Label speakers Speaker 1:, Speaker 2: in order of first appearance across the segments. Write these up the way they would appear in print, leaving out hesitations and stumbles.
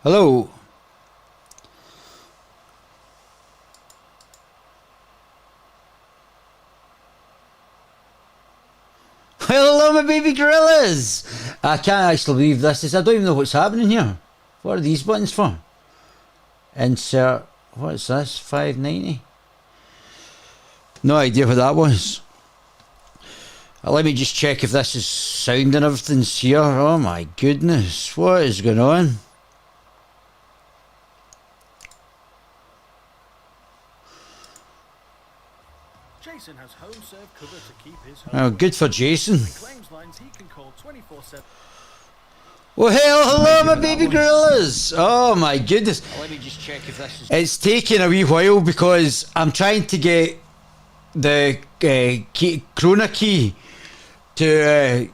Speaker 1: Hello. Hello, my baby gorillas. I can't actually believe this. I don't even know what's happening here. What are these buttons for? Insert. What's this? 590. No idea what that was. Let me just check if this is sound and everything's here. Oh my goodness. What is going on?
Speaker 2: Jason has home serve cover to keep his home.
Speaker 1: Oh, good for Jason.
Speaker 2: Claims lines he can call 24/7.
Speaker 1: Well, hello, my baby gorillas. Oh my goodness. Let me just check if this is. It's taking a wee while because I'm trying to get the Corona key to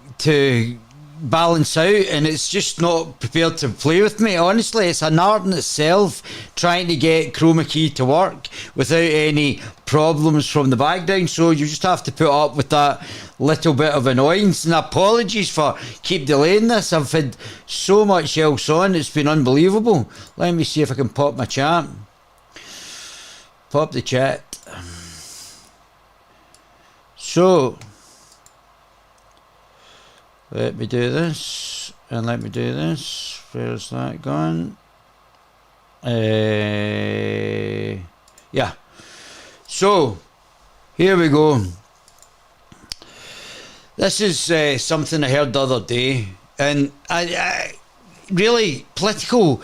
Speaker 1: balance out, and it's just not prepared to play with me. Honestly, it's an art in itself trying to get chroma key to work without any problems from the background, so you just have to put up with that little bit of annoyance, and apologies for keep delaying this. I've had so much else on, it's been unbelievable. Let me see if I can pop my chat. Pop the chat. So let me do this, and let me do this. Where's that gone? Yeah. So, here we go. This is something I heard the other day, and I really, political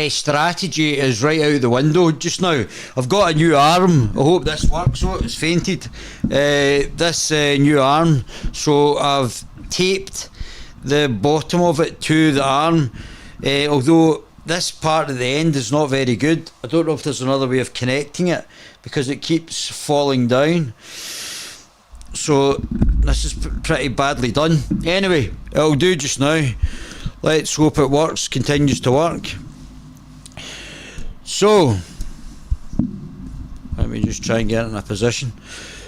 Speaker 1: strategy is right out the window just now. I've got a new arm. I hope this works. Oh, it's fainted. This new arm. So I've taped the bottom of it to the arm, although this part at the end is not very good. I don't know if there's another way of connecting it because it keeps falling down. So this is pretty badly done. Anyway, it'll do just now. Let's hope it works, continues to work. So let me just try and get it in a position.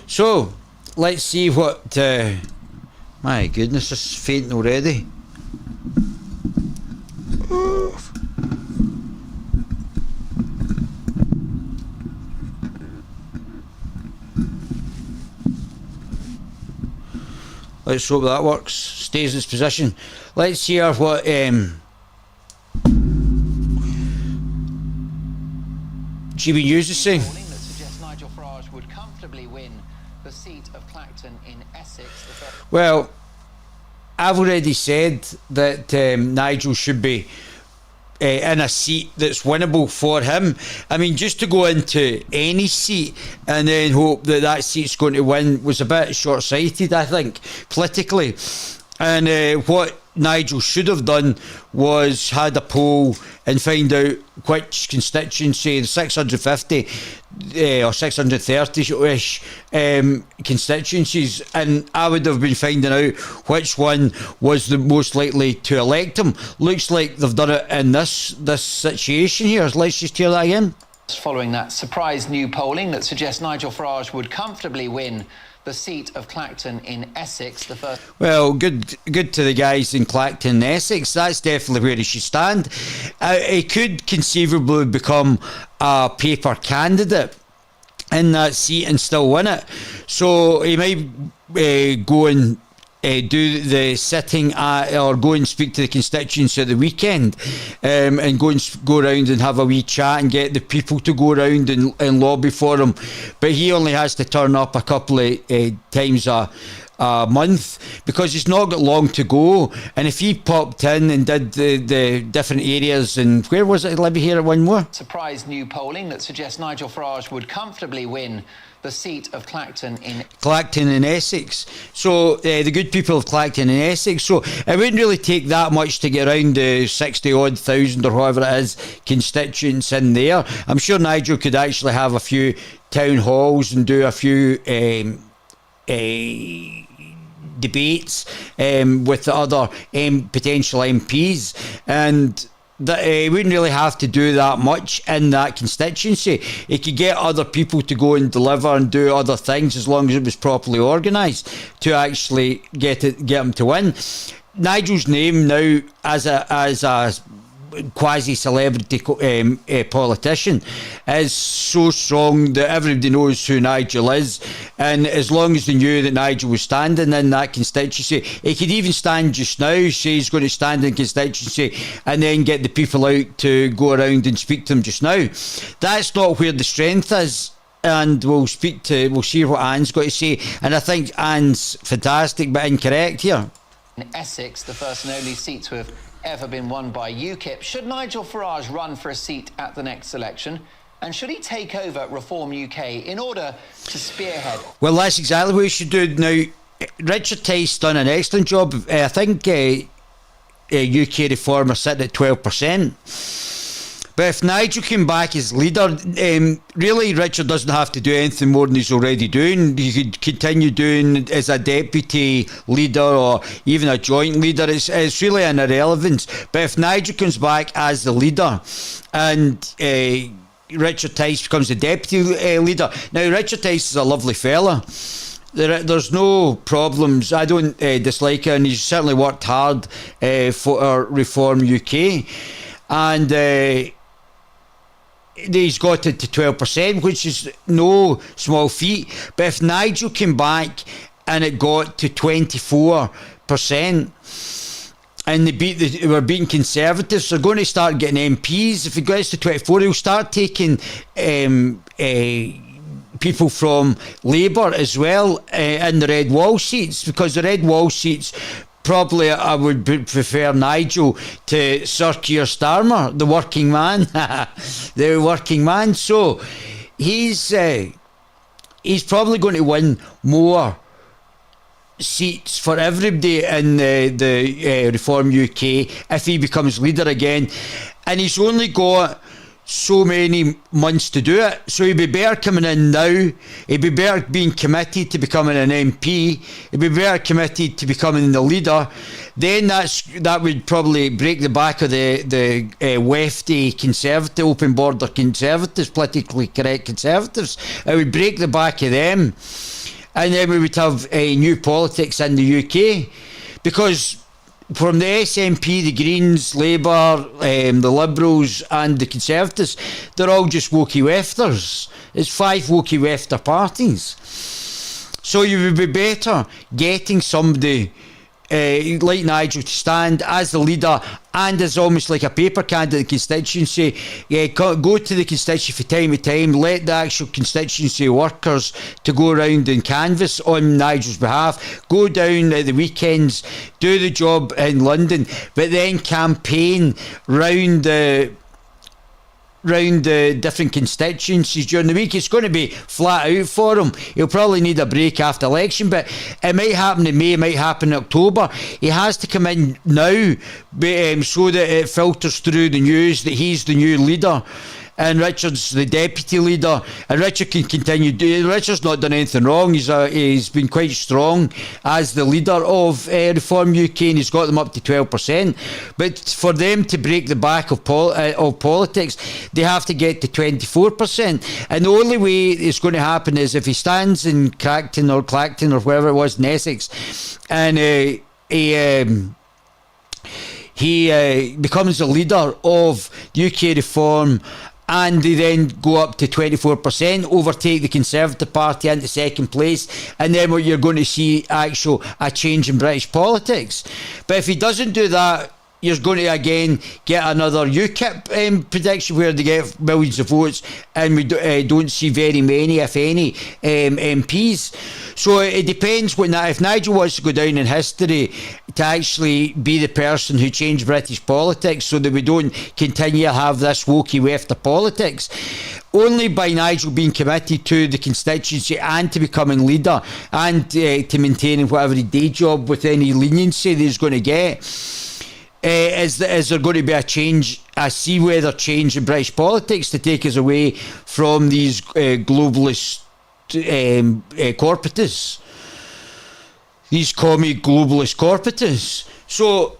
Speaker 1: So let's see what my goodness, this is fainting already. Let's hope that works, stays in its position. Let's hear what GB News is saying.
Speaker 3: That suggests Nigel Farage would comfortably win the seat of Clacton in Essex.
Speaker 1: Well, I've already said that Nigel should be in a seat that's winnable for him. I mean, just to go into any seat and then hope that that seat's going to win was a bit short-sighted, I think, politically. And what Nigel should have done was had a poll and find out which constituency, the 650 or 630-ish constituencies, and I would have been finding out which one was the most likely to elect him. Looks like they've done it in this situation here. Let's just hear that again.
Speaker 3: Following that surprise new polling that suggests Nigel Farage would comfortably win the seat of Clacton in Essex, the first.
Speaker 1: Well, good to the guys in Clacton and Essex. That's definitely where he should stand. He could conceivably become a paper candidate in that seat and still win it. So he might go and do the sitting or go and speak to the constituents at the weekend, and go around and have a wee chat and get the people to go around and lobby for him. But he only has to turn up a couple of times a month because he's not got long to go. And if he popped in and did the different areas, and where was it? Let me hear it one more.
Speaker 3: Surprise new polling that suggests Nigel Farage would comfortably win the seat of Clacton in
Speaker 1: Essex. So the good people of Clacton and Essex. So it wouldn't really take that much to get around the 60-odd thousand or whatever it is constituents in there. I'm sure Nigel could actually have a few town halls and do a few debates with the other potential MPs, and that he wouldn't really have to do that much in that constituency. He could get other people to go and deliver and do other things as long as it was properly organised to actually get him to win. Nigel's name now as a quasi-celebrity politician is so strong that everybody knows who Nigel is, and as long as they knew that Nigel was standing in that constituency, he could even stand just now, say he's going to stand in constituency and then get the people out to go around and speak to them just now. That's not where the strength is. And we'll see what Anne's got to say, and I think Anne's fantastic but incorrect here.
Speaker 3: In Essex, the first and only seat to have ever been won by UKIP. Should Nigel Farage run for a seat at the next election? And should he take over Reform UK in order to spearhead?
Speaker 1: Well, that's exactly what he should do. Now, Richard Tice's done an excellent job. I think UK Reform are sitting at 12%. But if Nigel came back as leader, really Richard doesn't have to do anything more than he's already doing. He could continue doing as a deputy leader or even a joint leader. It's really an irrelevance. But if Nigel comes back as the leader and Richard Tice becomes the deputy leader. Now, Richard Tice is a lovely fella. There's no problems. I don't dislike him, and he's certainly worked hard for Reform UK. And he's got it to 12%, which is no small feat. But if Nigel came back and it got to 24%, and they were being Conservatives, they're going to start getting MPs. If it gets to 24, he'll start taking people from Labour as well in the Red Wall seats, because the Red Wall seats, probably I would prefer Nigel to Sir Keir Starmer, the working man. The working man. So he's probably going to win more seats for everybody in the Reform UK if he becomes leader again. And he's only got so many months to do it, so he'd be better coming in now. He'd be better being committed to becoming an MP. He'd be better committed to becoming the leader. Then that would probably break the back of the lefty Conservative, open border Conservatives, politically correct Conservatives. It would break the back of them, and then we would have new politics in the UK, because from the SNP, the Greens, Labour, the Liberals and the Conservatives, they're all just wokey wefters. It's 5 wokey wefter parties. So you would be better getting somebody like Nigel to stand as the leader and as almost like a paper candidate in the constituency. Go to the constituency from time to time, let the actual constituency workers to go around and canvass on Nigel's behalf, go down at the weekends, do the job in London, but then campaign round the different constituencies during the week. It's going to be flat out for him. He'll probably need a break after election, but it might happen in May, it might happen in October. He has to come in now so that it filters through the news that he's the new leader and Richard's the deputy leader, and Richard can continue. Richard's not done anything wrong. He's been quite strong as the leader of Reform UK, and he's got them up to 12%. But for them to break the back of politics, they have to get to 24%. And the only way it's going to happen is if he stands in Clacton or wherever it was in Essex, and he becomes the leader of UK Reform, and they then go up to 24%, overtake the Conservative Party into second place, and then what you're going to see a change in British politics. But if he doesn't do that, you're going to again get another UKIP prediction where they get millions of votes, and we don't see very many, if any, MPs. So it depends if Nigel wants to go down in history to actually be the person who changed British politics so that we don't continue to have this wokey wefter politics. Only by Nigel being committed to the constituency and to becoming leader and to maintaining whatever day job with any leniency that he's going to get, is there going to be a sea weather change in British politics to take us away from these globalist corporatists, these commie globalist corporatists. So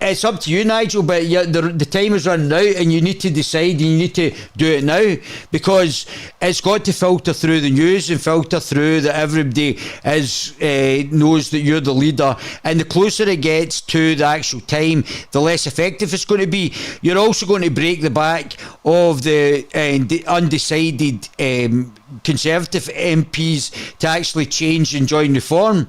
Speaker 1: it's up to you, Nigel, but the time is running out and you need to decide and you need to do it now, because it's got to filter through the news and filter through that everybody knows that you're the leader, and the closer it gets to the actual time, the less effective it's going to be. You're also going to break the back of the undecided Conservative MPs to actually change and join Reform.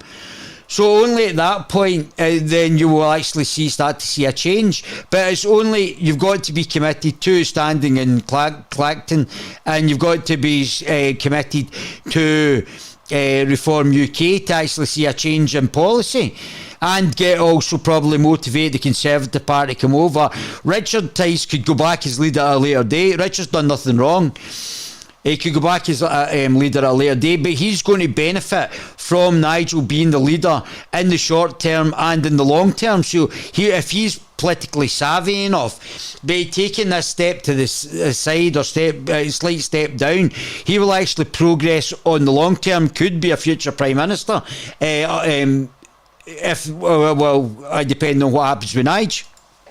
Speaker 1: So only at that point then you will actually start to see a change. But it's only, you've got to be committed to standing in Clacton, and you've got to be committed to Reform UK to actually see a change in policy, and get also probably motivate the Conservative Party to come over. Richard Tice could go back as leader at a later date. Richard's done nothing wrong. He could go back as leader at a later date, but he's going to benefit from Nigel being the leader in the short term and in the long term. So if he's politically savvy enough, by taking this step to the side or slight step down, he will actually progress on the long term. Could be a future Prime Minister, depending on what happens with Nigel.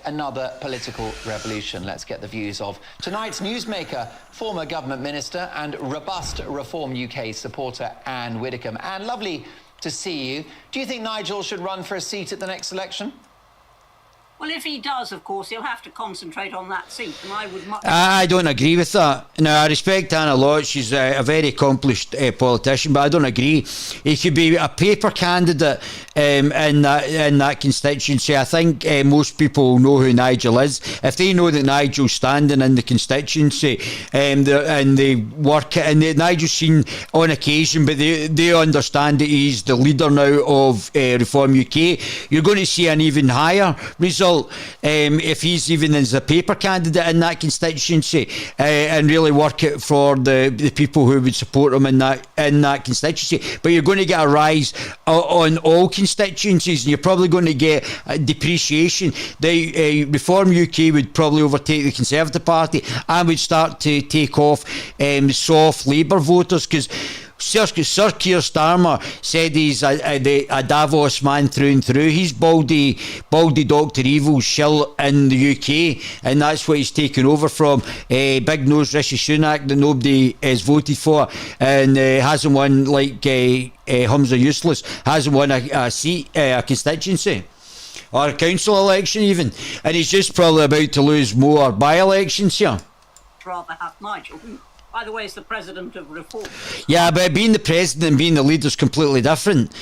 Speaker 3: Another political revolution. Let's get the views of tonight's newsmaker, former government minister and robust Reform UK supporter Anne Widdecombe. Anne, lovely to see you. Do you think Nigel should run for a seat at the next election?
Speaker 4: Well, if he does, of course, he'll have to concentrate on that seat, and I would much...
Speaker 1: I don't agree with that. Now, I respect Anne a lot. She's a very accomplished politician, but I don't agree. He could be a paper candidate in that constituency. I think most people know who Nigel is. If they know that Nigel's standing in the constituency and they work it, and Nigel's seen on occasion, but they understand that he's the leader now of Reform UK, you're going to see an even higher result if he's even as a paper candidate in that constituency, and really work it for the people who would support him in that constituency. But you're going to get a rise on all constituencies, and you're probably going to get a depreciation. The Reform UK would probably overtake the Conservative Party and would start to take off soft Labour voters, because Sir Keir Starmer said he's a Davos man through and through. He's baldy Dr. Evil shill in the UK, and that's what he's taken over from. Big nose Rishi Sunak that nobody has voted for, and hasn't won, like Humza Useless, hasn't won a seat, a constituency or a council election even, and he's just probably about to lose more by-elections here.
Speaker 4: rather have Nigel, who, by the way, is the president of Reform.
Speaker 1: Yeah, but being the president and being the leader is completely different.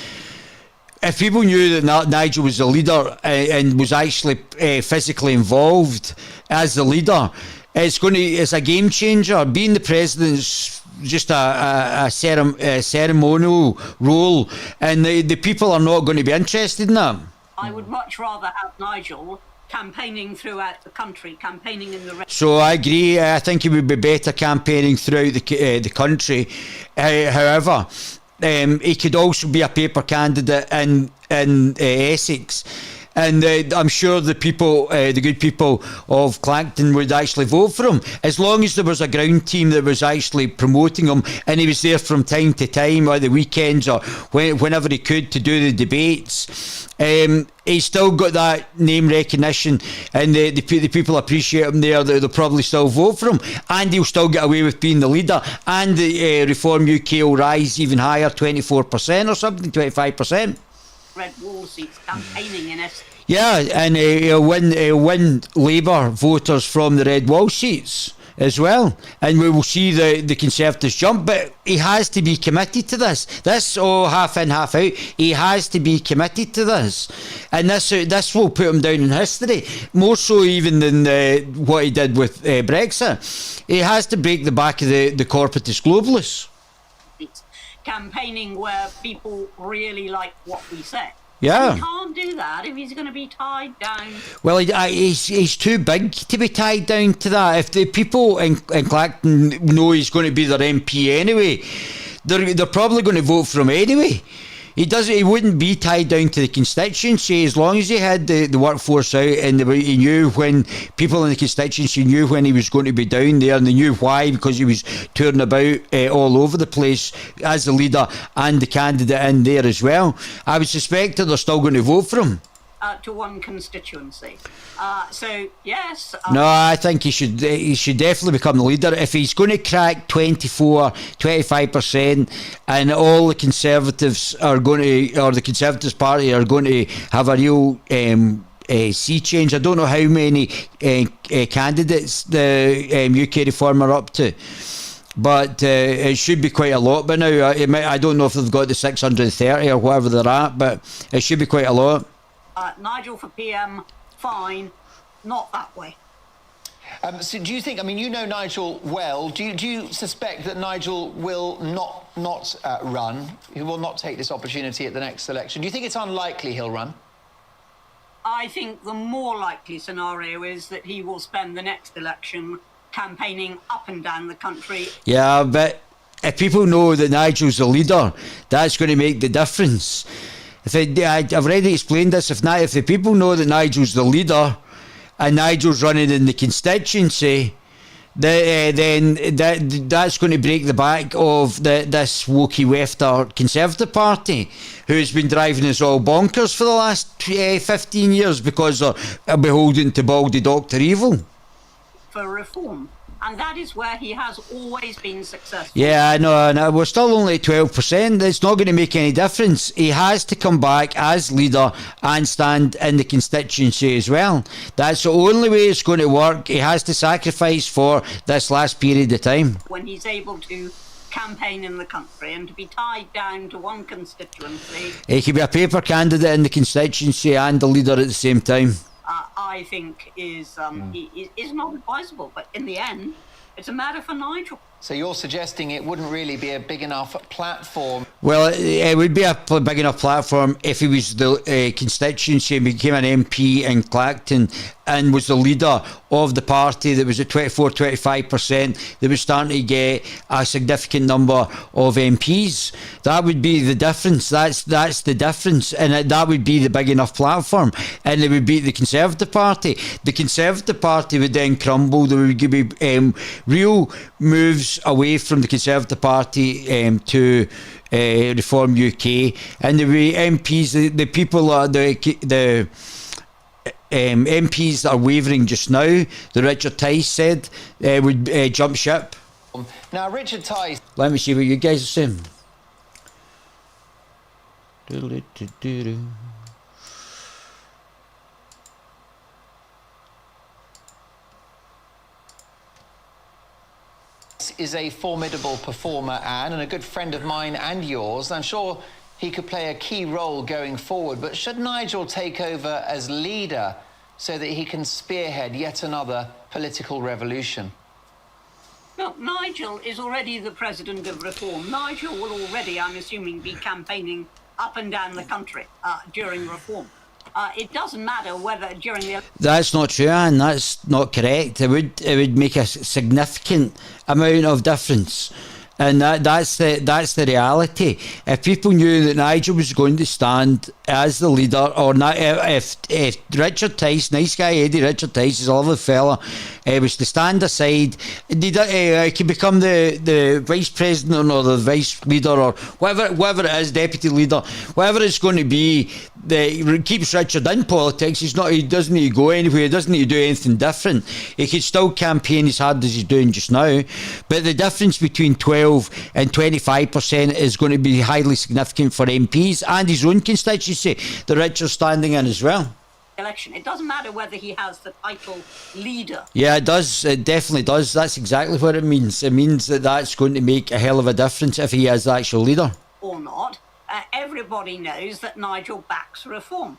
Speaker 1: If people knew that Nigel was the leader and was actually physically involved as the leader, it's a game changer. Being the president's just a ceremonial role, and the people are not going to be interested in that.
Speaker 4: I would much rather have Nigel campaigning throughout the country, campaigning in the...
Speaker 1: So I agree. I think he would be better campaigning throughout the country. However, he could also be a paper candidate in Essex. And I'm sure the good people of Clacton would actually vote for him, as long as there was a ground team that was actually promoting him, and he was there from time to time, or the weekends, or whenever he could, to do the debates. He's still got that name recognition, and the people appreciate him there. They'll probably still vote for him, and he'll still get away with being the leader. And the Reform UK will rise even higher, 24% or something, 25%.
Speaker 4: Red Wall seats campaigning in Essex.
Speaker 1: Yeah, and he'll win Labour voters from the Red Wall seats as well, and we will see the Conservatives jump. But he has to be committed to this. Half in, half out. He has to be committed to this, and this will put him down in history, more so even than what he did with Brexit. He has to break the back of the corporatist globalists.
Speaker 4: Campaigning where people really like what we say.
Speaker 1: Yeah.
Speaker 4: He can't do that if he's going to be tied down.
Speaker 1: Well, he's too big to be tied down to that. If the people in Clacton know he's going to be their MP anyway, they're probably going to vote for him anyway. He wouldn't be tied down to the constituency as long as he had the workforce out, and he knew when people in the constituency knew when he was going to be down there, and they knew why, because he was touring about all over the place as the leader and the candidate in there as well. I would suspect that they're still going to vote for him.
Speaker 4: to one constituency. So yes.
Speaker 1: No, I think he should definitely become the leader. If he's going to crack 25%, and all the Conservatives are going to, or the Conservatives Party are going to have a real sea change. I don't know how many candidates the Ukreform are up to, but it should be quite a lot by now. I don't know if they've got the 630 or whatever they're at, but it should be quite a lot.
Speaker 4: Nigel for PM, fine, not that way.
Speaker 3: So do you think, I mean, you know Nigel well, do you suspect that Nigel will not run? He will not take this opportunity at the next election? Do you think it's unlikely he'll run?
Speaker 4: I think the more likely scenario is that he will spend the next election campaigning up and down the country.
Speaker 1: Yeah, but if people know that Nigel's the leader, that's going to make the difference. I've already explained this. If the people know that Nigel's the leader and Nigel's running in the constituency, then that's going to break the back of this wokey wefter Conservative Party, who's been driving us all bonkers for the last 15 years because they're beholden to baldy Dr. Evil.
Speaker 4: For reform. And that is where he has always been successful.
Speaker 1: Yeah, I know. We're still only at 12%. It's not going to make any difference. He has to come back as leader and stand in the constituency as well. That's the only way it's going to work. He has to sacrifice for this last period of time.
Speaker 4: When he's able to campaign in the country and to be tied down to one constituency.
Speaker 1: He could be a paper candidate in the constituency and the leader at the same time.
Speaker 4: I think is not advisable, but in the end, it's a matter for Nigel.
Speaker 3: So you're suggesting it wouldn't really be a big enough platform?
Speaker 1: Well, it would be a big enough platform if he was the constituency and became an MP in Clacton and was the leader of the party that was at 24-25%, that was starting to get a significant number of MPs. That would be the difference. That's the difference, and that would be the big enough platform, and it would beat the Conservative Party. The Conservative Party would then crumble. There would be real moves away from the Conservative Party to Reform UK, and the MPs, the people, the MPs that are wavering just now, the Richard Tice said, would jump ship.
Speaker 3: Now, Richard Tice.
Speaker 1: Let me see what you guys are saying.
Speaker 3: Is a formidable performer, Anne, and a good friend of mine and yours. I'm sure he could play a key role going forward, but should Nigel take over as leader so that he can spearhead yet another political revolution?
Speaker 4: Well, Nigel is already the president of Reform. Nigel will already, I'm assuming, be campaigning up and down the country during Reform. It doesn't matter whether during the...
Speaker 1: That's not true, Anne. That's not correct. It would make a significant amount of difference. And that's the reality. If people knew that Nigel was going to stand as the leader, or not, if Richard Tice, nice guy Eddie Richard Tice, is a lovely fella, was to stand aside, he could become the vice president or the vice leader or whatever it is, deputy leader, whatever it's going to be, that keeps Richard in politics. He doesn't need to go anywhere. He doesn't need to do anything different. He could still campaign as hard as he's doing just now. But the difference between 12 and 25% is going to be highly significant for MPs and his own constituency that Richard's standing in as well.
Speaker 4: Election. It doesn't matter whether he has the title leader.
Speaker 1: Yeah, it does. It definitely does. That's exactly what it means. It means that that's going to make a hell of a difference if he is the actual leader.
Speaker 4: Or not. Everybody knows that Nigel backs Reform.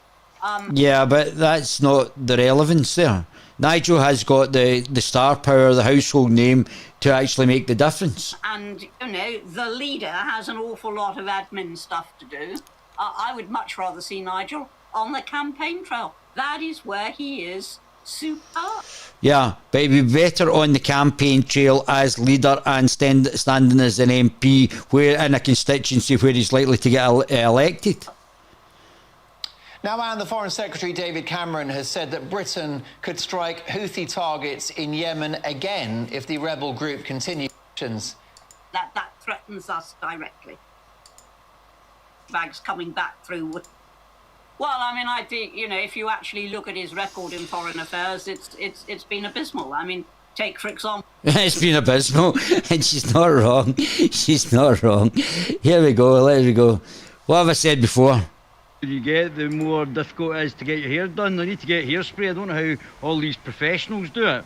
Speaker 1: Yeah, but that's not the relevance there. Nigel has got the star power, the household name to actually make the difference.
Speaker 4: And, the leader has an awful lot of admin stuff to do. I would much rather see Nigel on the campaign trail. That is where he is superb. Yeah,
Speaker 1: but he'd be better on the campaign trail as leader and standing as an MP where in a constituency where he's likely to get elected.
Speaker 3: Now, Anne, the Foreign Secretary David Cameron has said that Britain could strike Houthi targets in Yemen again if the rebel group continues.
Speaker 4: That threatens us directly. Bags coming back through. Well, I mean, I think, you know, if you actually look at his record in foreign affairs, it's been abysmal. I mean, take, for example...
Speaker 1: It's been abysmal, and she's not wrong. She's not wrong. Here we go, there we go. What have I said before?
Speaker 5: You get, the more difficult it is to get your hair done. They need to get hairspray. I don't know how all these professionals do it.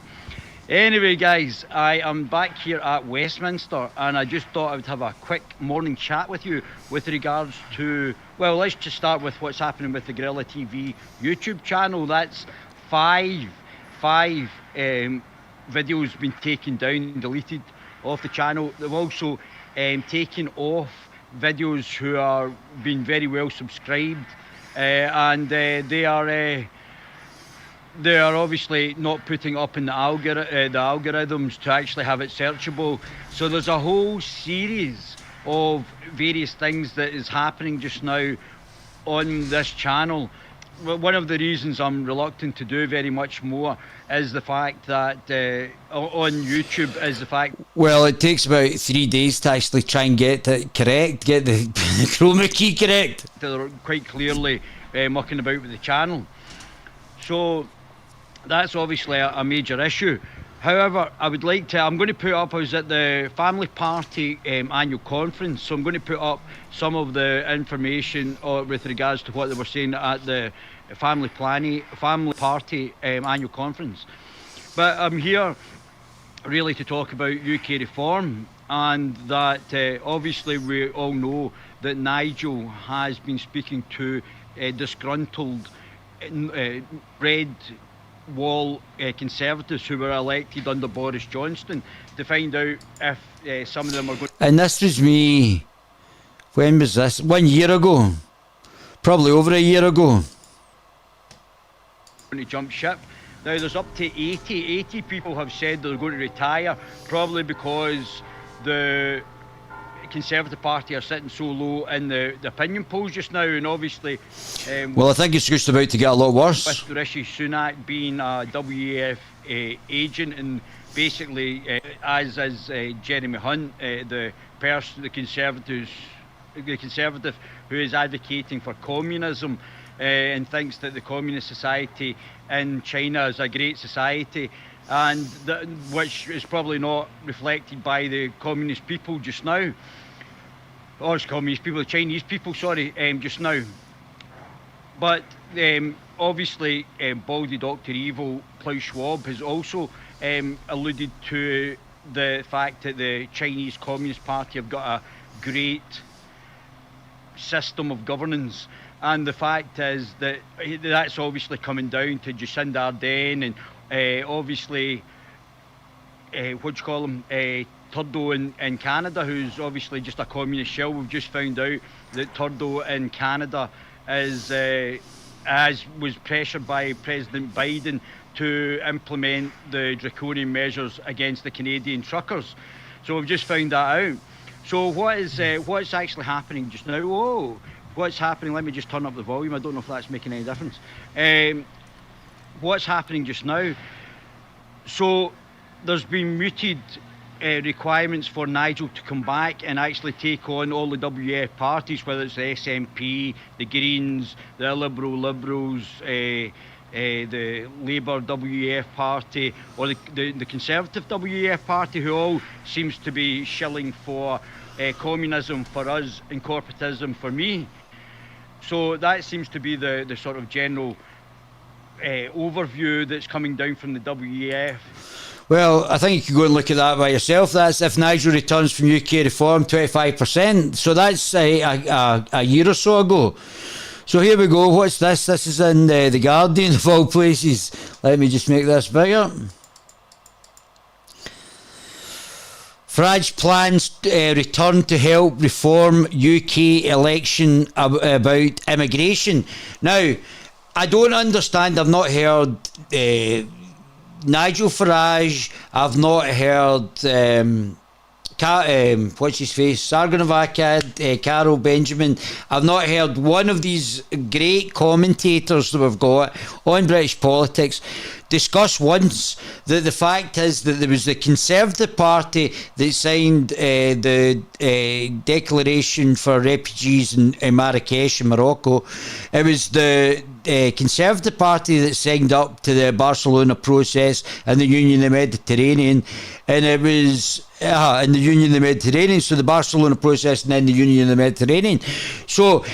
Speaker 5: Anyway, guys, I am back here at Westminster, and I just thought I would have a quick morning chat with you with regards to, well, let's just start with what's happening with the Guerilla TV YouTube channel. That's five videos been taken down and deleted off the channel. They've also taken off videos who are being very well subscribed, and they are obviously not putting up in the algorithms to actually have it searchable. So there's a whole series of various things that is happening just now on this channel. One of the reasons I'm reluctant to do very much more is the fact that on YouTube is the fact...
Speaker 1: Well, it takes about 3 days to actually try and get it correct, get the chroma key correct.
Speaker 5: They're quite clearly mucking about with the channel. So that's obviously a major issue. However, I would like to, I'm going to put up, I was at the Family Party annual conference, so I'm going to put up some of the information with regards to what they were saying at the Family Party annual conference. But I'm here really to talk about Ukreform, and that obviously we all know that Nigel has been speaking to disgruntled red wall Conservatives who were elected under Boris Johnson to find out if some of them are going...
Speaker 1: And this was me, when was this? 1 year ago, probably over a year ago.
Speaker 5: ...to jump ship. Now there's up to 80 people have said they're going to retire, probably because the Conservative Party are sitting so low in the opinion polls just now, and obviously...
Speaker 1: well, I think it's just about to get a lot worse.
Speaker 5: With Rishi Sunak being a WEF agent, and basically, as is Jeremy Hunt, the Conservative who is advocating for communism and thinks that the communist society in China is a great society, and which is probably not reflected by the communist people just now. Or communist people, the Chinese people, sorry, just now. But obviously, Baldy Dr. Evil, Klaus Schwab, has also alluded to the fact that the Chinese Communist Party have got a great system of governance. And the fact is that that's obviously coming down to Jacinda Ardern and obviously, what do you call him, Turdo in Canada, who's obviously just a communist shell. We've just found out that Turdo in Canada is, was pressured by President Biden to implement the draconian measures against the Canadian truckers. So we've just found that out. So what's actually happening just now? Oh, what's happening? Let me just turn up the volume. I don't know if that's making any difference. What's happening just now? So there's been muted requirements for Nigel to come back and actually take on all the WF parties, whether it's the SNP, the Greens, the Liberals, the Labour WEF party, or the Conservative WEF party, who all seems to be shilling for communism for us and corporatism for me. So that seems to be the sort of general overview that's coming down from the WEF.
Speaker 1: Well, I think you can go and look at that by yourself. That's if Nigel returns from Ukreform, 25%. So that's a year or so ago. So here we go. What's this? This is in the Guardian of all places. Let me just make this bigger. Farage plans return to help reform UK election about immigration. Now, I don't understand. I've not heard Nigel Farage. I've not heard what's his face, Sargonovak, Carol Benjamin. I've not heard one of these great commentators that we've got on British politics discuss once that the fact is that there was the Conservative Party that signed the declaration for refugees in Marrakesh in Morocco. It was the Conservative Party that signed up to the Barcelona process and the Union of the Mediterranean, and it was in the Union of the Mediterranean, so the Barcelona process and then the Union of the Mediterranean. So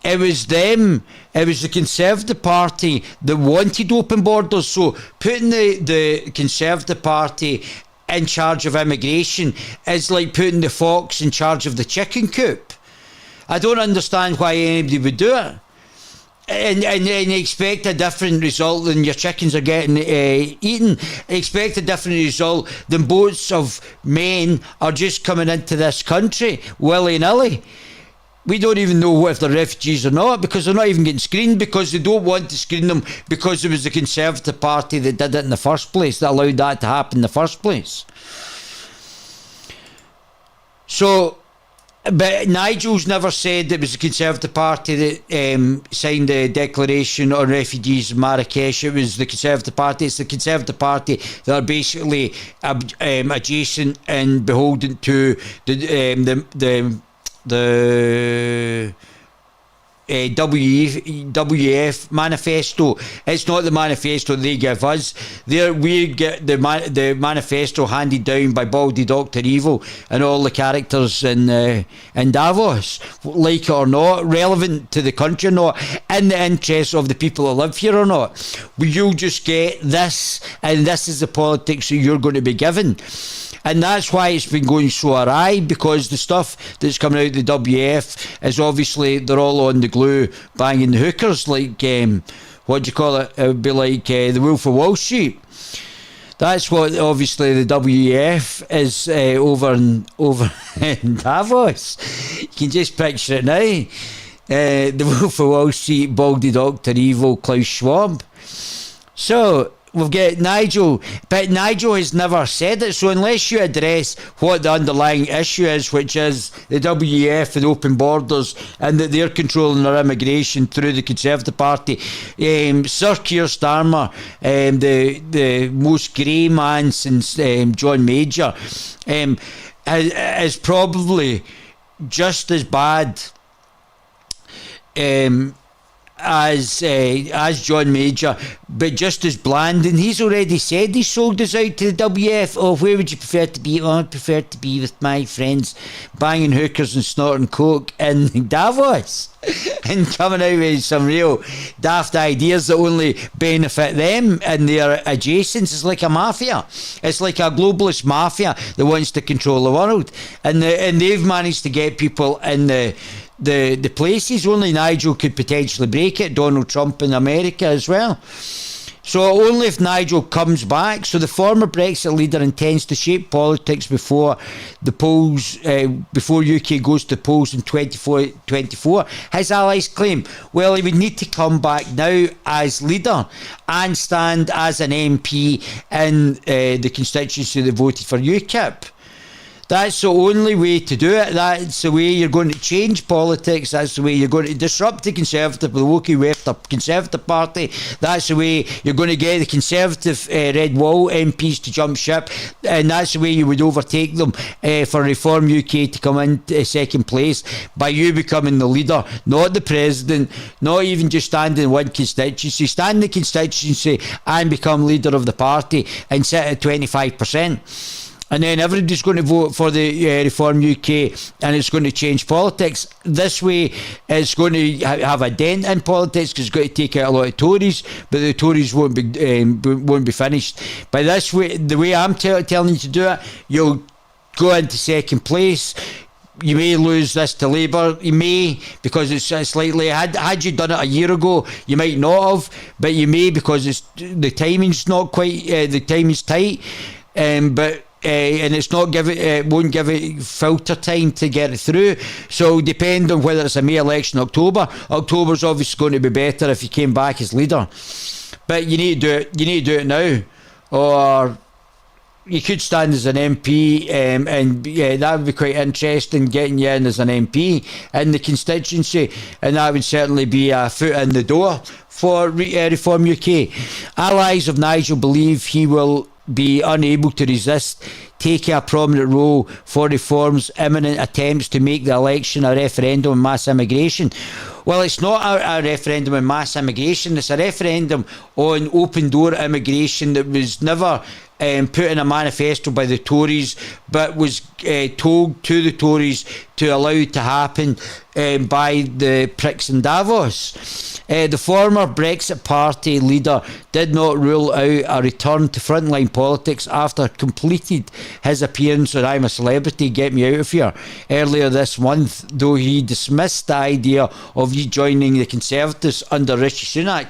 Speaker 1: it was them, it was the Conservative Party that wanted open borders. So putting the Conservative Party in charge of immigration is like putting the fox in charge of the chicken coop. I don't understand why anybody would do it. And expect a different result than your chickens are getting eaten. Expect a different result than boats of men are just coming into this country willy-nilly. We don't even know if they're refugees or not, because they're not even getting screened, because they don't want to screen them, because it was the Conservative Party that did it in the first place, that allowed that to happen in the first place. So, but Nigel's never said it was the Conservative Party that signed the declaration on refugees in Marrakesh. It was the Conservative Party. It's the Conservative Party that are basically adjacent and beholden to the WEF manifesto. It's not the manifesto they give us. We get the manifesto handed down by Baldy Dr. Evil and all the characters in Davos, like it or not, relevant to the country or not, in the interests of the people that live here or not. You'll just get this, and this is the politics that you're going to be given. And that's why it's been going so awry, because the stuff that's coming out of the WF is obviously they're all on the glue banging the hookers, like what do you call it? It would be like the Wolf of Wall Street. That's what obviously the WEF is over in Davos. You can just picture it now. The Wolf of Wall Street, Baldy Dr. Evil, Klaus Schwab. So we've got Nigel, but Nigel has never said it. So unless you address what the underlying issue is, which is the WEF and open borders, and that they're controlling our immigration through the Conservative Party, Sir Keir Starmer, the most grey man since John Major, is probably just as bad as John Major, but just as bland, and he's already said he sold us out to the WF. Oh, where would you prefer to be? Oh, I'd prefer to be with my friends banging hookers and snorting coke in Davos and coming out with some real daft ideas that only benefit them and their adjacents. It's like a mafia. It's like a globalist mafia that wants to control the world, and they've managed to get people in the places. Only Nigel could potentially break it, Donald Trump in America as well. So only if Nigel comes back. So the former Brexit leader intends to shape politics before the polls, before UK goes to polls in 2024. His allies claim, well, he would need to come back now as leader and stand as an MP in the constituency that voted for UKIP. That's the only way to do it. That's the way you're going to change politics. That's the way you're going to disrupt the Conservative, the Wokie Weft, the Conservative Party. That's the way you're going to get the Conservative Red Wall MPs to jump ship, and that's the way you would overtake them for Reform UK to come in second place, by you becoming the leader, not the president, not even just standing in one constituency. Stand in the constituency and become leader of the party and sit at 25%. And then everybody's going to vote for the Reform UK, and it's going to change politics. This way, it's going to have a dent in politics, because it's going to take out a lot of Tories, but the Tories won't be finished. By this way, the way I'm telling you to do it, you'll go into second place. You may lose this to Labour. You may, because it's slightly. Had you done it a year ago, you might not have, but you may, because the timing's not quite. The timing's tight, but. And it's not won't give it filter time to get it through. So depend on whether it's a May election, October's obviously going to be better if you came back as leader. But you need to do it. You need to do it now, or you could stand as an MP, and yeah, that would be quite interesting, getting you in as an MP in the constituency, and that would certainly be a foot in the door for Reform UK. Allies of Nigel believe he will be unable to resist taking a prominent role for Reform's imminent attempts to make the election a referendum on mass immigration. Well, it's not a referendum on mass immigration, it's a referendum on open door immigration that was never put in a manifesto by the Tories, but was told to the Tories to allow it to happen by the pricks in Davos. The former Brexit Party leader did not rule out a return to frontline politics after completed his appearance on I'm a Celebrity, Get Me Out of Here earlier this month, though he dismissed the idea of rejoining the Conservatives under Rishi Sunak.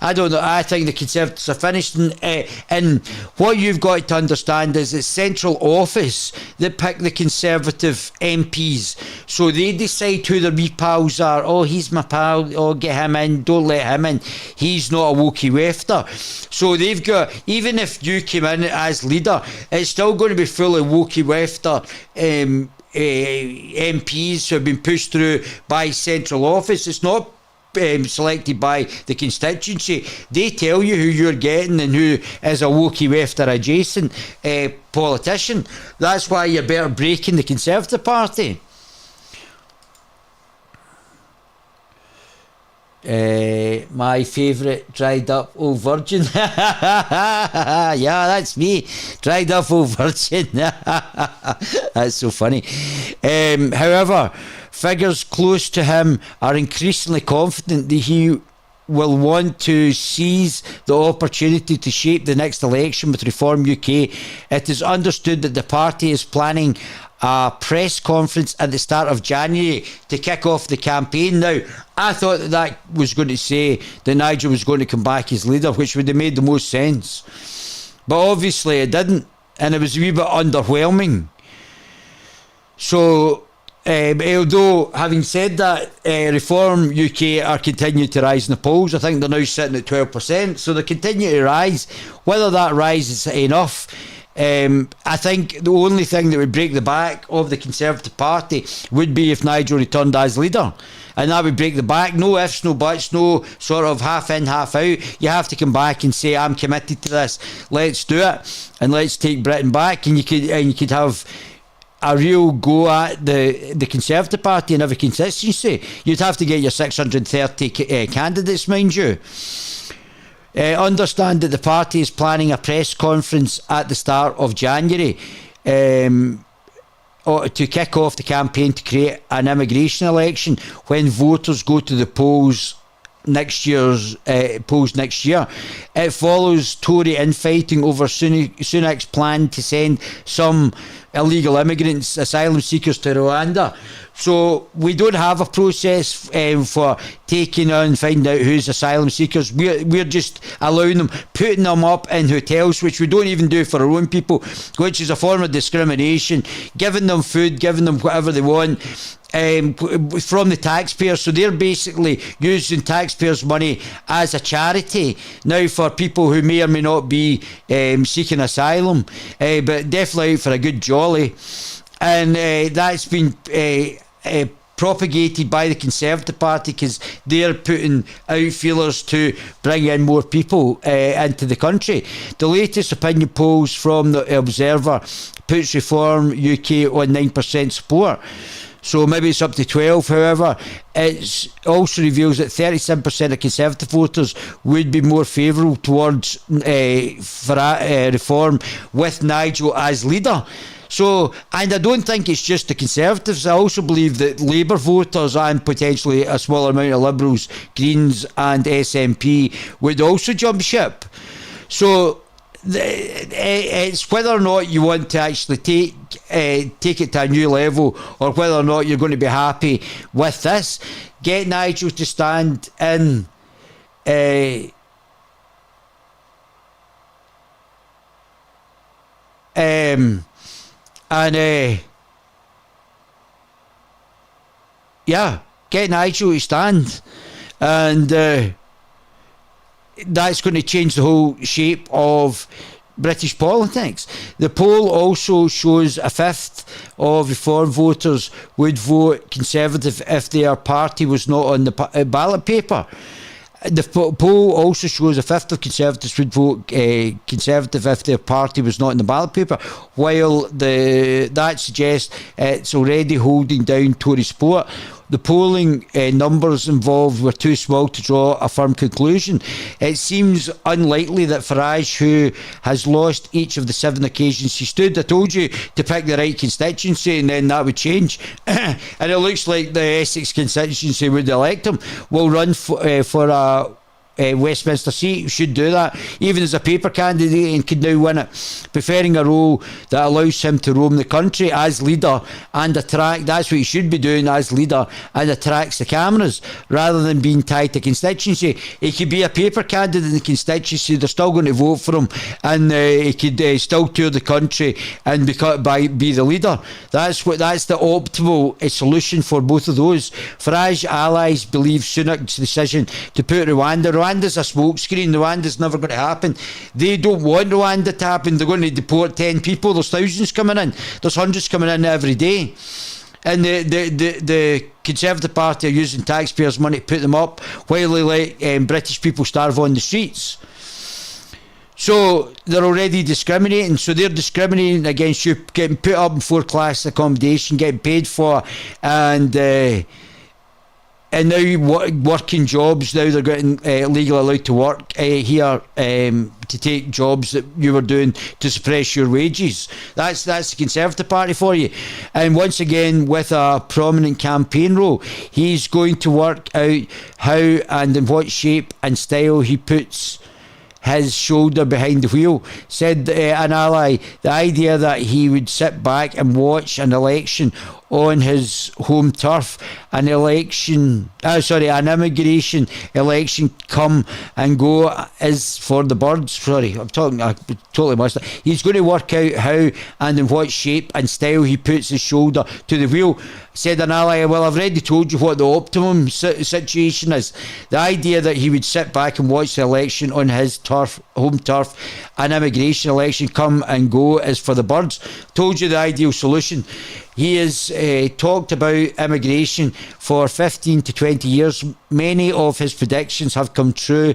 Speaker 1: I don't know. I think the Conservatives are finished. And what you've got to understand is it's central office that pick the Conservative MPs. So they decide who their wee pals are. Oh, he's my pal. Oh, get him in. Don't let him in. He's not a wokey wefter. So they've got, even if you came in as leader, it's still going to be full of wokey wefter MPs who have been pushed through by central office. It's not selected by the constituency. They tell you who you're getting and who is a wokey wefter adjacent politician. That's why you're better breaking the Conservative Party. My favourite dried up old virgin. Yeah, that's me. Dried up old virgin. That's so funny. However, figures close to him are increasingly confident that he will want to seize the opportunity to shape the next election with Reform UK. It is understood that the party is planning a press conference at the start of January to kick off the campaign. Now, I thought that was going to say that Nigel was going to come back as leader, which would have made the most sense. But obviously it didn't, and it was a wee bit underwhelming. So, although, having said that, Reform UK are continuing to rise in the polls. I think they're now sitting at 12%, so they continue to rise. Whether that rise is enough, I think the only thing that would break the back of the Conservative Party would be if Nigel returned as leader. And that would break the back. No ifs, no buts, no sort of half in, half out. You have to come back and say, I'm committed to this. Let's do it, and let's take Britain back. And you could have a real go at the Conservative Party in every constituency. You'd have to get your 630 candidates, mind you. Understand that the party is planning a press conference at the start of January to kick off the campaign to create an immigration election when voters go to the polls next year. It follows Tory infighting over Sunak's plan to send some illegal immigrants, asylum seekers, to Rwanda. So we don't have a process for taking on and finding out who's asylum seekers. We're just allowing them, putting them up in hotels, which we don't even do for our own people, which is a form of discrimination, giving them food, giving them whatever they want from the taxpayers. So they're basically using taxpayers' money as a charity now for people who may or may not be seeking asylum, but definitely out for a good jolly. And that's been propagated by the Conservative Party because they're putting out feelers to bring in more people into the country. The latest opinion polls from the Observer puts Reform UK on 9% support. So maybe it's up to 12. However, it also reveals that 37% of Conservative voters would be more favourable towards Reform with Nigel as leader. So, and I don't think it's just the Conservatives. I also believe that Labour voters and potentially a smaller amount of Liberals, Greens and SNP would also jump ship. So it's whether or not you want to actually take it to a new level, or whether or not you're going to be happy with this. Get Nigel to stand in get Nigel to stand, and that's going to change the whole shape of British politics. The poll also shows a fifth of Reform voters would vote Conservative if their party was not on the ballot paper. The poll also shows a fifth of Conservatives would vote Conservative if their party was not in the ballot paper, while that suggests it's already holding down Tory support. The polling numbers involved were too small to draw a firm conclusion. It seems unlikely that Farage, who has lost each of the 7 occasions he stood, I told you to pick the right constituency and then that would change. And it looks like the Essex constituency would elect him, will run for a Westminster seat, should do that, even as a paper candidate, and could now win it, preferring a role that allows him to roam the country as leader and attract, that's what he should be doing as leader, and attracts the cameras, rather than being tied to constituency. He could be a paper candidate in the constituency, they're still going to vote for him, and he could still tour the country and be the leader. That's the optimal solution for both of those. Farage allies believe Sunak's decision to put Rwanda's a smokescreen. Rwanda's never going to happen. They don't want Rwanda to happen. They're going to deport 10 people. There's thousands coming in. There's hundreds coming in every day. And the Conservative Party are using taxpayers' money to put them up while they let British people starve on the streets. So they're already discriminating. So they're discriminating against you getting put up in 4-class accommodation, getting paid for, and now working jobs. Now they're getting legally allowed to work here to take jobs that you were doing to suppress your wages. That's the Conservative Party for you. And once again, with a prominent campaign role, he's going to work out how and in what shape and style he puts his shoulder behind the wheel. Said an ally, the idea that he would sit back and watch an election on his home turf, an immigration election come and go is for the birds. Sorry, I totally missed it. He's going to work out how and in what shape and style he puts his shoulder to the wheel. Said an ally, well, I've already told you what the optimum situation is. The idea that he would sit back and watch the election on his home turf, an immigration election come and go is for the birds. Told you the ideal solution. He has talked about immigration for 15 to 20 years. Many of his predictions have come true.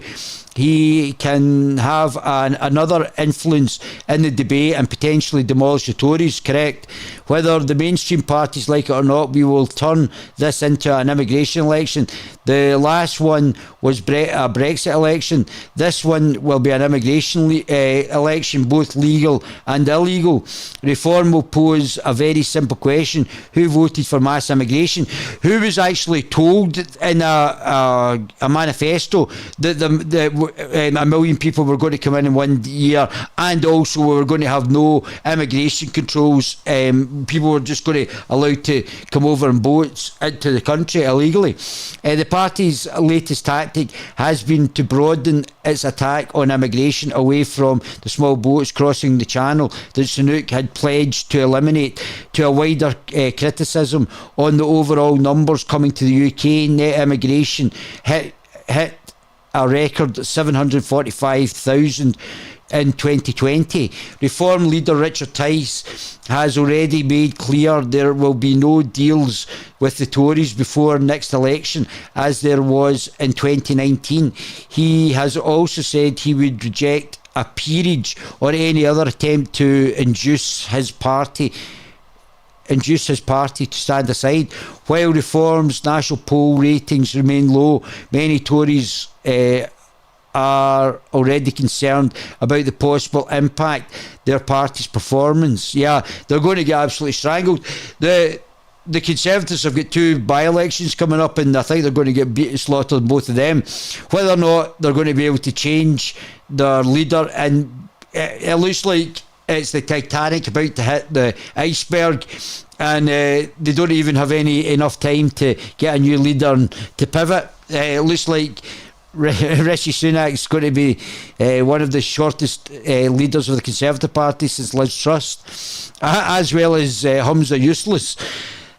Speaker 1: He can have another influence in the debate and potentially demolish the Tories, correct? Whether the mainstream parties like it or not, we will turn this into an immigration election. The last one was a Brexit election. This one will be an immigration election, both legal and illegal. Reform will pose a very simple question. Who voted for mass immigration? Who was actually told in a manifesto that a million people were going to come in 1 year, and also we were going to have no immigration controls? People were just going to allowed to come over in boats into the country illegally. The party's latest tactic has been to broaden its attack on immigration away from the small boats crossing the channel that Sunak had pledged to eliminate, to a wider criticism on the overall numbers coming to the UK. Net immigration hit a record 745,000 in 2020. Reform leader Richard Tice has already made clear there will be no deals with the Tories before next election, as there was in 2019. He has also said he would reject a peerage or any other attempt to induce his party to stand aside. While Reform's national poll ratings remain low, many Tories are already concerned about the possible impact their party's performance. Yeah, they're going to get absolutely strangled. The Conservatives have got 2 by-elections coming up, and I think they're going to get slaughtered in both of them. Whether or not they're going to be able to change their leader, and it looks like it's the Titanic about to hit the iceberg, and they don't even have enough time to get a new leader and to pivot. It looks like Rishi Sunak is going to be one of the shortest leaders of the Conservative Party since Liz Truss, as well as Humza Useless.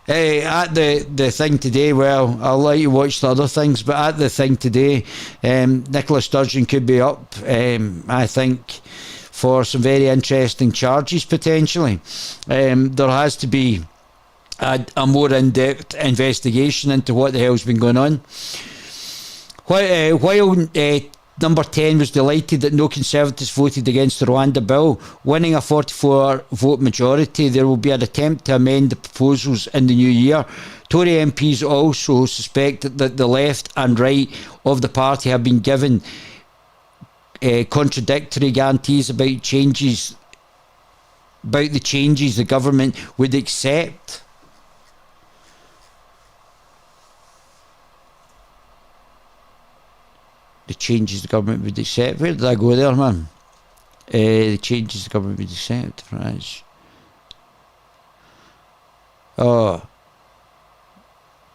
Speaker 1: At the thing today, well, I'll let you watch the other things, but at the thing today, Nicola Sturgeon could be up, I think, for some very interesting charges potentially. There has to be a more in-depth investigation into what the hell's been going on. While Number 10 was delighted that no Conservatives voted against the Rwanda bill, winning a 44-vote majority. There will be an attempt to amend the proposals in the new year. Tory MPs also suspect that the left and right of the party have been given contradictory guarantees about the changes the government would accept. The changes the government would accept. Where did I go there, man? The changes the government would accept. Right. Oh.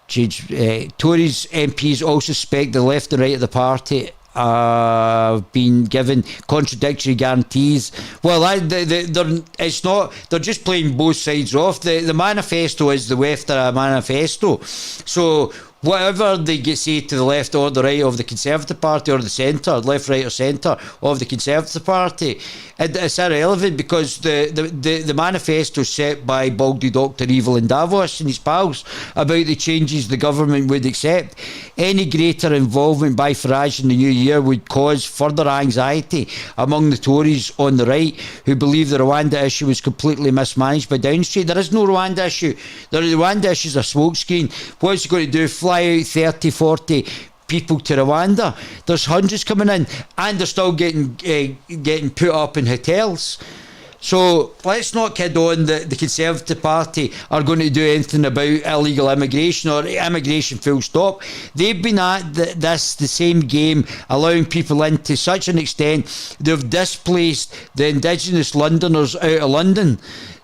Speaker 1: Tories MPs also suspect the left and right of the party have been given contradictory guarantees. Well, it's not. They're just playing both sides off. The manifesto is the Wefter manifesto. So whatever they say to the left or the right of the Conservative Party or the centre, left, right or centre of the Conservative Party, it's irrelevant because the manifesto set by Baldy Dr. Evil in Davos and his pals about the changes the government would accept. Any greater involvement by Farage in the new year would cause further anxiety among the Tories on the right, who believe the Rwanda issue was completely mismanaged by Downing Street. There is no Rwanda issue. The Rwanda issue is a smokescreen. What's he going to do? Fly out 30, 40 people to Rwanda? There's hundreds coming in, and they're still getting put up in hotels. So let's not kid on that the Conservative Party are going to do anything about illegal immigration or immigration full stop. They've been at the same game, allowing people in to such an extent they've displaced the indigenous Londoners out of London.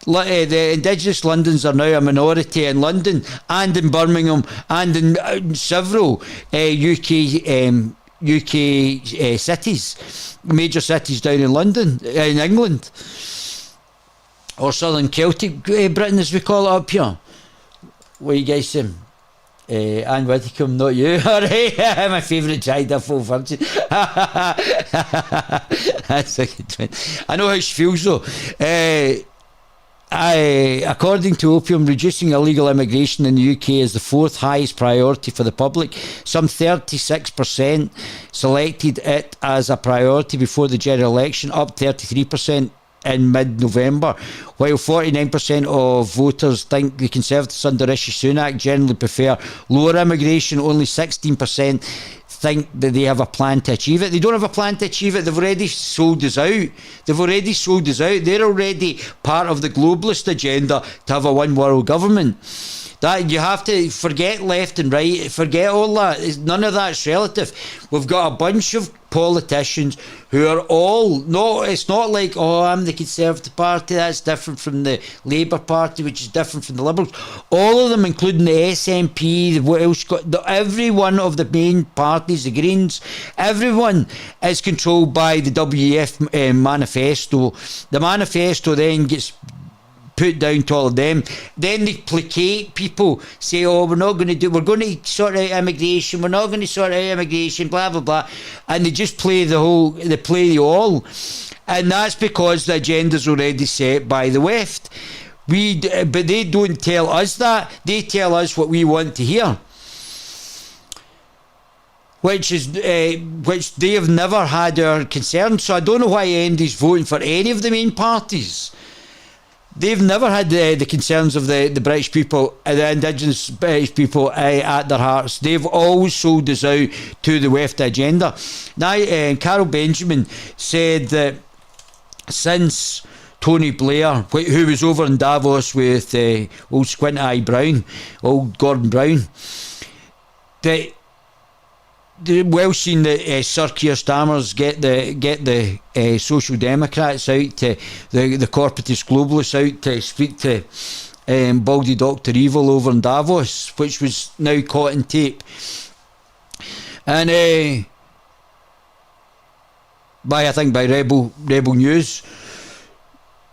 Speaker 1: The indigenous Londoners are now a minority in London and in Birmingham and in several UK cities, major cities down in London, in England. Or Southern Celtic Britain, as we call it up here. What you guys say? Anne Widdecombe, not you. Alright, my favourite child, a full virgin. That's a good one. I know how she feels though. According to Opium, reducing illegal immigration in the UK is the fourth highest priority for the public. Some 36% selected it as a priority before the general election, up 33% in mid-November, while 49% of voters think the Conservatives under Rishi Sunak generally prefer lower immigration. Only 16% think that they have a plan to achieve it. They don't have a plan to achieve it. They've already sold us out. They're already part of the globalist agenda to have a one world government. That you have to forget left and right, forget all that. None of that's relative. We've got a bunch of politicians who are all it's not like, oh, I'm the Conservative Party, that's different from the Labour Party, which is different from the Liberals. All of them, including the SNP, what else every one of the main parties, the Greens, everyone is controlled by the WEF manifesto. The manifesto then gets put down to all of them. Then they placate people, say, oh, we're going to sort out immigration, we're not going to sort out immigration, blah blah blah, and they just play the all, and that's because the agenda's already set by the left. But they don't tell us that. They tell us what we want to hear, which they have never had our concern. So I don't know why Andy's voting for any of the main parties. They've never had the concerns of the British people, the indigenous British people at their hearts. They've always sold us out to the left agenda. Now, Carol Benjamin said that since Tony Blair, who was over in Davos with old Squint Eye Brown, old Gordon Brown, that well seen that Sir Keir Starmer's get the Social Democrats out to the corporatist globalists out to speak to Baldy Dr. Evil over in Davos, which was now caught in tape, and I think by Rebel News,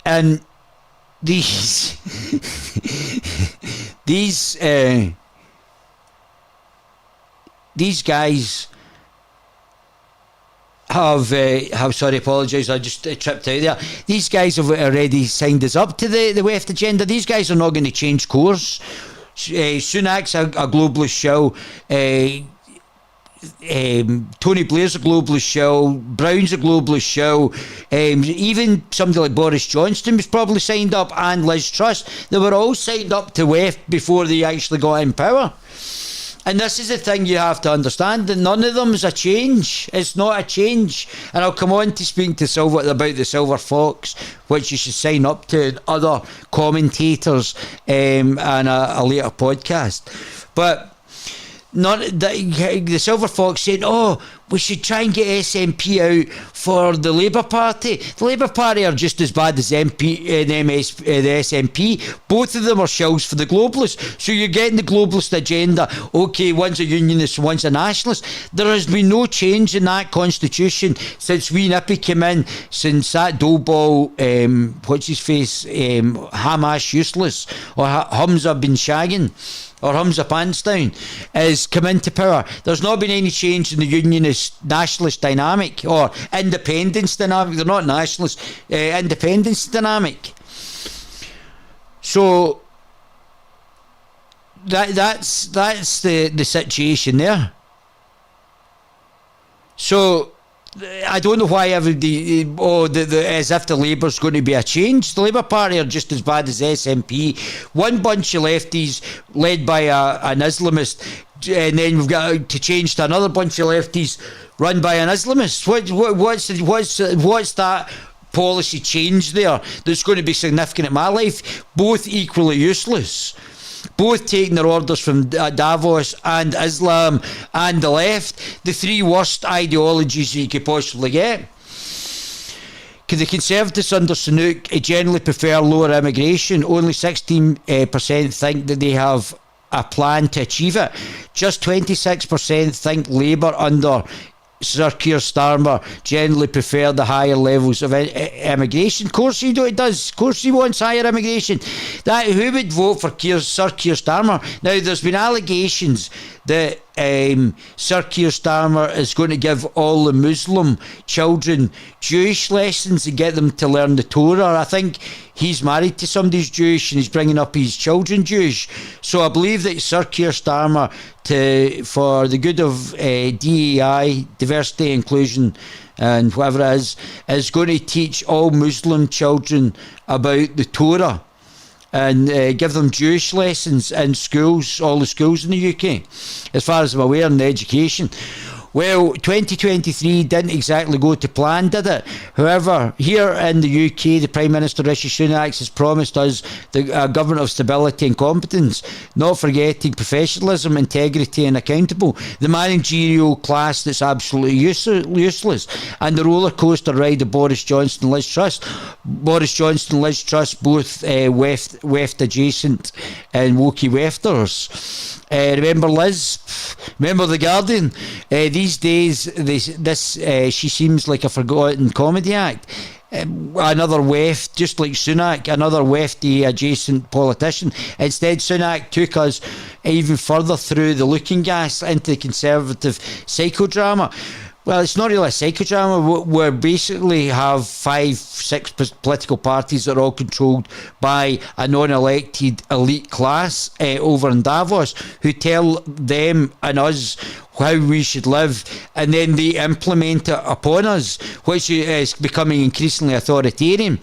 Speaker 1: and these guys apologise, I just tripped out there. These guys have already signed us up to the WEF agenda. These guys are not going to change course. Sunak's a globalist show. Tony Blair's a globalist show. Brown's a globalist show. Even somebody like Boris Johnson was probably signed up, and Liz Truss. They were all signed up to WEF before they actually got in power. And this is the thing you have to understand, that none of them is a change. It's not a change. And I'll come on to speak to about the Silver Fox, which you should sign up to, and other commentators and a later podcast. But the Silver Fox saying, oh, we should try and get SNP out for the Labour Party. The Labour Party are just as bad as the SNP. Both of them are shells for the globalists. So you're getting the globalist agenda. Okay, one's a unionist, one's a nationalist. There has been no change in that constitution since Wee Nippy came in, since that doughball, what's his face, Hamash Useless, or Hamza bin Shaggin, or Hamza Pantsdown, has come into power. There's not been any change in the unionist nationalist dynamic, or independence dynamic. They're not nationalist, independence dynamic. So that's the situation there. So I don't know why everybody, as if the Labour's going to be a change. The Labour Party are just as bad as SNP. One bunch of lefties led by an Islamist, and then we've got to change to another bunch of lefties run by an Islamist. What's that policy change there that's going to be significant in my life? Both equally useless. Both taking their orders from Davos and Islam and the left, the three worst ideologies you could possibly get. The Conservatives under Sunak generally prefer lower immigration. Only 16% think that they have a plan to achieve it. Just 26% think Labour under Sir Keir Starmer generally prefer the higher levels of immigration. Of course he does. Of course he wants higher immigration. Who would vote for Sir Keir Starmer? Now, there's been allegations that Sir Keir Starmer is going to give all the Muslim children Jewish lessons and get them to learn the Torah. I think he's married to somebody who's Jewish and he's bringing up his children Jewish. So I believe that Sir Keir Starmer, for the good of DEI, diversity, inclusion, and whatever it is going to teach all Muslim children about the Torah and give them Jewish lessons in schools, all the schools in the UK, as far as I'm aware, in the education. Well, 2023 didn't exactly go to plan, did it? However, here in the UK, the Prime Minister Rishi Sunak has promised us the government of stability and competence, not forgetting professionalism, integrity and accountable. The managerial class that's absolutely useless. And the roller coaster ride of Boris Johnson and Liz Truss. Boris Johnson and Liz Truss, both weft adjacent and wokey wefters. Remember Liz? Remember The Guardian? These days, she seems like a forgotten comedy act. Another weft, just like Sunak, another wefty adjacent politician. Instead, Sunak took us even further through the looking glass into the Conservative psychodrama. Well, it's not really a psychodrama. We basically have 5-6 political parties that are all controlled by a non-elected elite class over in Davos, who tell them and us how we should live, and then they implement it upon us, which is becoming increasingly authoritarian.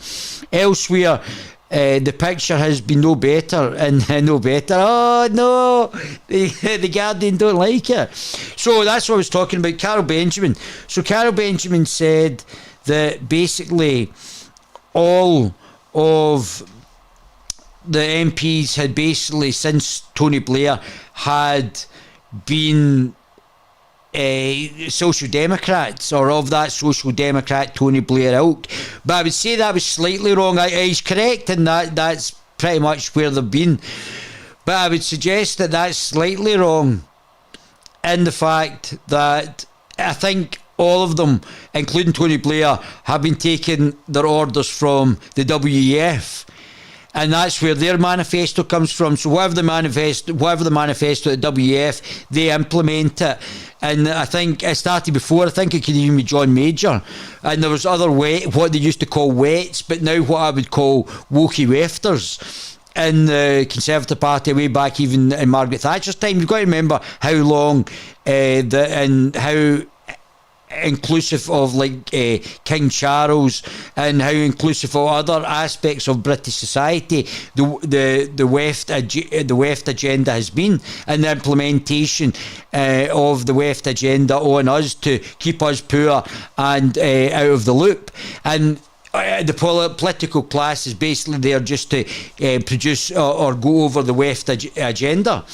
Speaker 1: Elsewhere, the picture has been no better and no better. Oh no, the Guardian don't like it. So that's what I was talking about. Carol Benjamin. So Carol Benjamin said that basically all of the MPs had basically, since Tony Blair had been Social Democrats, or of that Social Democrat Tony Blair ilk. But I would say that was slightly wrong. He's correct in that's pretty much where they've been. But I would suggest that that's slightly wrong in the fact that I think all of them, including Tony Blair, have been taking their orders from the WEF. and that's where their manifesto comes from. So whatever the manifesto at WF, they implement it. And I think it started before. I think it could even be John Major, and there was other what they used to call wets, but now what I would call wokey wefters in the Conservative Party way back even in Margaret Thatcher's time. You've got to remember how long and how inclusive of King Charles, and how inclusive of other aspects of British society the weft agenda has been, and the implementation of the weft agenda on us to keep us poor and out of the loop. And the political class is basically there just to produce or go over the weft agenda,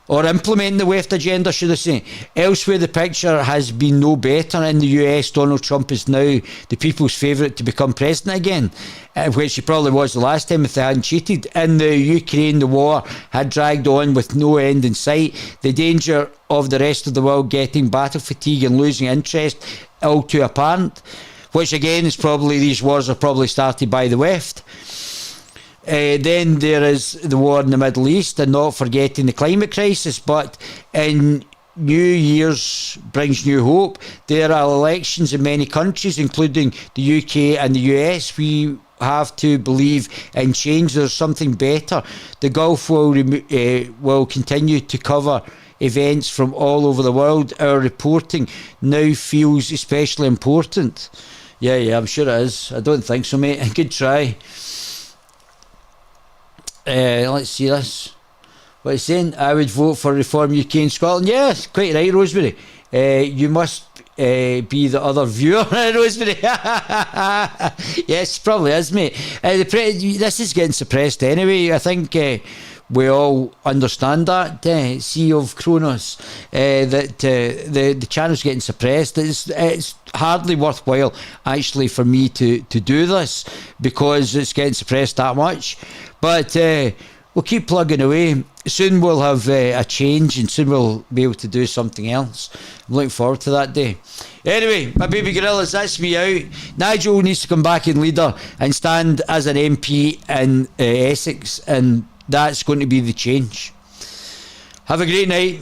Speaker 1: or implement the weft agenda, should I say. Elsewhere, the picture has been no better. In the US, Donald Trump is now the people's favourite to become president again, which he probably was the last time if they hadn't cheated. In the Ukraine, the war had dragged on with no end in sight. The danger of the rest of the world getting battle fatigue and losing interest all too apparent, which again is probably, these wars are probably started by the weft. Then there is the war in the Middle East, and not forgetting the climate crisis. But in New Year's brings new hope. There are elections in many countries, including the UK and the US. We have to believe in change. There's something better. The Gulf will continue to cover events from all over the world. Our reporting now feels especially important. Yeah, I'm sure it is. I don't think so, mate. Good try. Let's see this. What he's saying, I would vote for Reform UK in Scotland. Yes, quite right, Rosemary. You must be the other viewer, Rosemary. Yes, probably is, mate. This is getting suppressed anyway. I think we all understand that, Sea of Kronos, that the channel's getting suppressed. It's hardly worthwhile, actually, for me to do this, because it's getting suppressed that much. But we'll keep plugging away. Soon we'll have a change, and soon we'll be able to do something else. I'm looking forward to that day. Anyway, my baby gorillas, that's me out. Nigel needs to come back in leader and stand as an MP in Essex, and that's going to be the change. Have a great night.